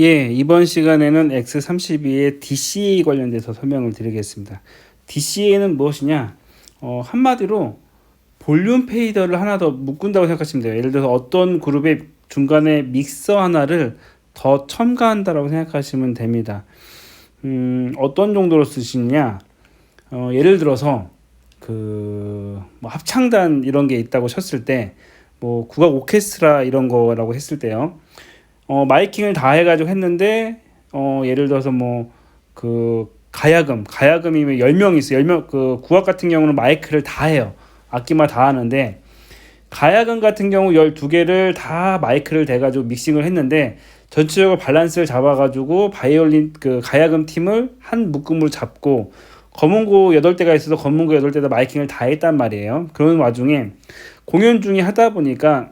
예, 이번 시간에는 X32의 DCA 관련돼서 설명을 드리겠습니다. DCA는 무엇이냐? 한마디로 볼륨 페이더를 하나 더 묶은다고 생각하시면 돼요. 예를 들어서 어떤 그룹의 중간에 믹서 하나를 더 첨가한다라고 생각하시면 됩니다. 어떤 정도로 쓰시냐? 예를 들어서 뭐 합창단 이런 게 있다고 쳤을 때, 뭐 국악 오케스트라 이런 거라고 했을 때요. 마이킹을 다 해가지고 했는데, 예를 들어서 뭐, 가야금이면 10명 있어요. 10명, 국악 같은 경우는 마이크를 다 해요. 악기만 다 하는데, 가야금 같은 경우 12개를 다 마이크를 대가지고 믹싱을 했는데, 전체적으로 밸런스를 잡아가지고, 가야금 팀을 한 묶음으로 잡고, 검은고 8대가 있어서 검은고 8대다 마이킹을 다 했단 말이에요. 그런 와중에, 공연 중에 하다 보니까,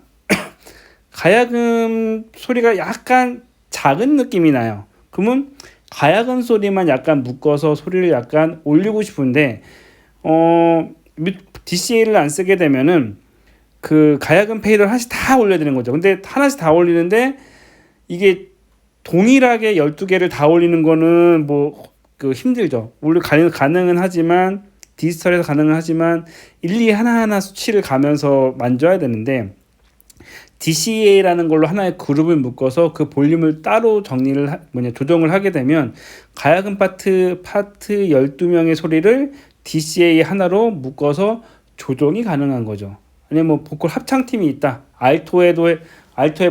가야금 소리가 약간 작은 느낌이 나요. 그러면 가야금 소리만 약간 묶어서 소리를 약간 올리고 싶은데 DCA를 안 쓰게 되면은 그 가야금 페이더를 하나씩 다 올려야 되는 거죠. 근데 하나씩 다 올리는데 이게 동일하게 12개를 다 올리는 거는 힘들죠. 물론 가능은 하지만 디지털에서 가능은 하지만 일일이 하나하나 수치를 가면서 만져야 되는데 DCA라는 걸로 하나의 그룹을 묶어서 그 볼륨을 따로 조정을 하게 되면 가야금 파트 12명의 소리를 DCA 하나로 묶어서 조정이 가능한 거죠. 아니면 뭐 보컬 합창팀이 있다. 알토에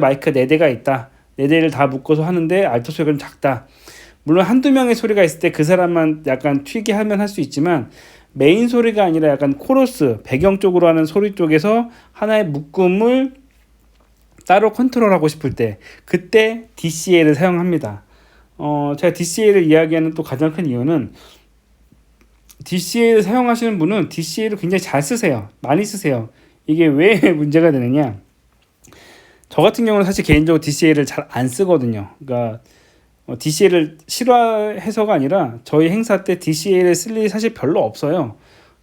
마이크 4대가 있다. 4대를 다 묶어서 하는데 알토 소리가 좀 작다. 물론 한두 명의 소리가 있을 때 그 사람만 약간 튀게 하면 할 수 있지만 메인 소리가 아니라 약간 코러스, 배경 쪽으로 하는 소리 쪽에서 하나의 묶음을 따로 컨트롤하고 싶을 때 그때 DCA를 사용합니다. 제가 DCA를 이야기하는 또 가장 큰 이유는 DCA를 사용하시는 분은 DCA를 굉장히 잘 쓰세요. 많이 쓰세요. 이게 왜 문제가 되느냐? 저 같은 경우는 사실 개인적으로 DCA를 잘 안 쓰거든요. 그러니까 DCA를 싫어해서가 아니라 저희 행사 때 DCA를 쓸 일이 사실 별로 없어요.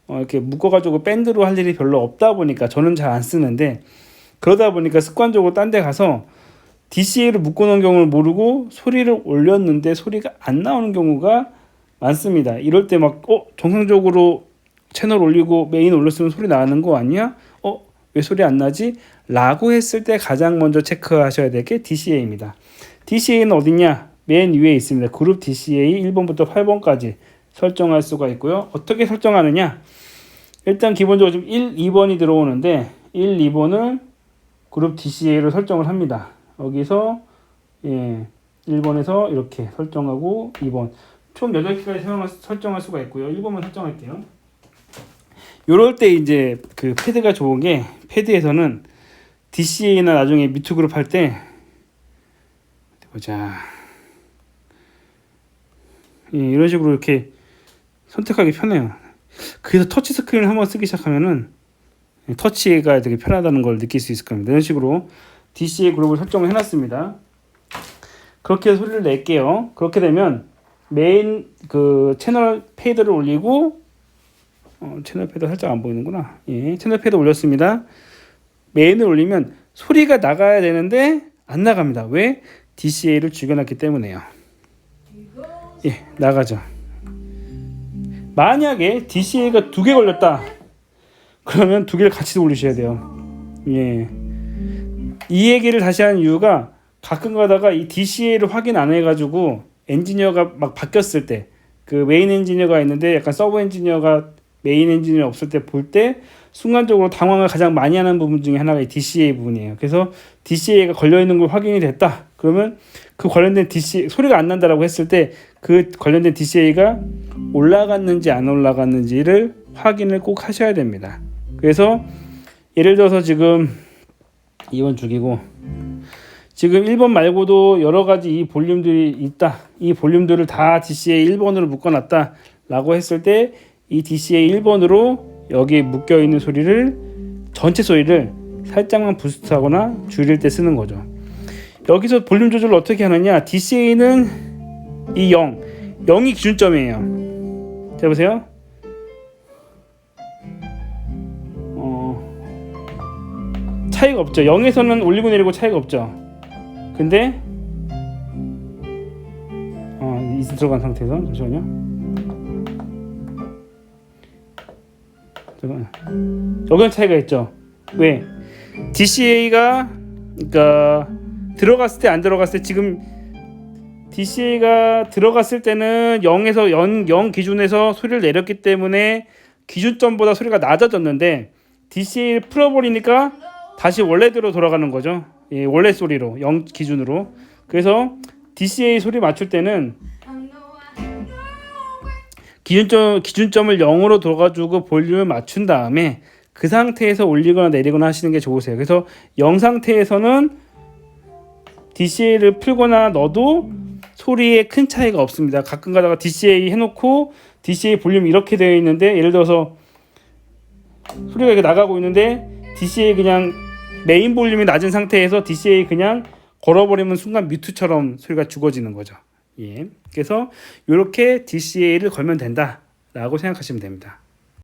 이렇게 묶어가지고 밴드로 할 일이 별로 없다 보니까 저는 잘 안 쓰는데 그러다 보니까 습관적으로 딴 데 가서 DCA를 묶어놓은 경우를 모르고 소리를 올렸는데 소리가 안 나오는 경우가 많습니다. 이럴 때 정상적으로 채널 올리고 메인 올렸으면 소리 나는 거 아니야? 왜 소리 안 나지? 라고 했을 때 가장 먼저 체크하셔야 될 게 DCA입니다. DCA는 어디냐? 맨 위에 있습니다. 그룹 DCA 1번부터 8번까지 설정할 수가 있고요. 어떻게 설정하느냐? 일단 기본적으로 지금 1, 2번이 들어오는데 1, 2번을 그룹 DCA로 설정을 합니다. 여기서 1번에서 이렇게 설정하고 2번 총 8개까지 설정할 수가 있고요. 1번만 설정할게요. 요럴 때 이제 그 패드가 좋은 게 패드에서는 DCA나 나중에 미투 그룹 할 때 보자. 이런 식으로 이렇게 선택하기 편해요. 그래서 터치 스크린을 한번 쓰기 시작하면은 터치가 되게 편하다는 걸 느낄 수 있을 겁니다. 이런 식으로 DCA 그룹을 설정을 해놨습니다. 그렇게 해서 소리를 낼게요. 그렇게 되면 메인 채널 페이더를 올리고 채널 페이더 살짝 안 보이는구나. 채널 페이더 올렸습니다. 메인을 올리면 소리가 나가야 되는데 안 나갑니다. 왜? DCA를 죽여놨기 때문에요. 나가죠. 만약에 DCA가 2개 걸렸다. 그러면 2개를 같이 올리셔야 돼요. 이 얘기를 다시 하는 이유가 가끔 가다가 이 DCA를 확인 안 해가지고 엔지니어가 막 바뀌었을 때 그 메인 엔지니어가 있는데 약간 서브 엔지니어가 메인 엔지니어 없을 때 볼 때 순간적으로 당황을 가장 많이 하는 부분 중에 하나가 이 DCA 부분이에요. 그래서 DCA가 걸려있는 걸 확인이 됐다. 그러면 그 관련된 DCA 소리가 안 난다라고 했을 때 그 관련된 DCA가 올라갔는지 안 올라갔는지를 확인을 꼭 하셔야 됩니다. 그래서 예를 들어서 지금 2번 죽이고 지금 1번 말고도 여러 가지 이 볼륨들이 있다. 이 볼륨들을 다 DCA 1번으로 묶어놨다 라고 했을 때 이 DCA 1번으로 여기에 묶여있는 전체 소리를 살짝만 부스트하거나 줄일 때 쓰는 거죠. 여기서 볼륨 조절을 어떻게 하느냐? DCA는 이 0이 기준점이에요. 자 보세요. 차이가 없죠. 0에서는 올리고 내리고 차이가 없죠. 근데 이제 들어간 상태에서 잠시만요. 여기는 차이가 있죠. 왜? DCA가 그러니까 들어갔을 때 안 들어갔을 때 지금 DCA가 들어갔을 때는 0에서 0 기준에서 소리를 내렸기 때문에 기준점보다 소리가 낮아졌는데 DCA를 풀어버리니까 다시 원래대로 돌아가는 거죠. 예, 원래 소리로 0 기준으로. 그래서 DCA 소리 맞출 때는 기준점을 0으로 둬가지고 볼륨을 맞춘 다음에 그 상태에서 올리거나 내리거나 하시는 게 좋으세요. 그래서 0 상태에서는 DCA를 풀거나 넣어도 소리에 큰 차이가 없습니다. 가끔 가다가 DCA 해놓고 DCA 볼륨이 이렇게 되어 있는데 예를 들어서 소리가 이렇게 나가고 있는데 DCA 그냥 메인 볼륨이 낮은 상태에서 DCA 그냥 걸어버리면 순간 뮤트처럼 소리가 죽어지는 거죠. 예. 그래서 이렇게 DCA를 걸면 된다라고 생각하시면 됩니다.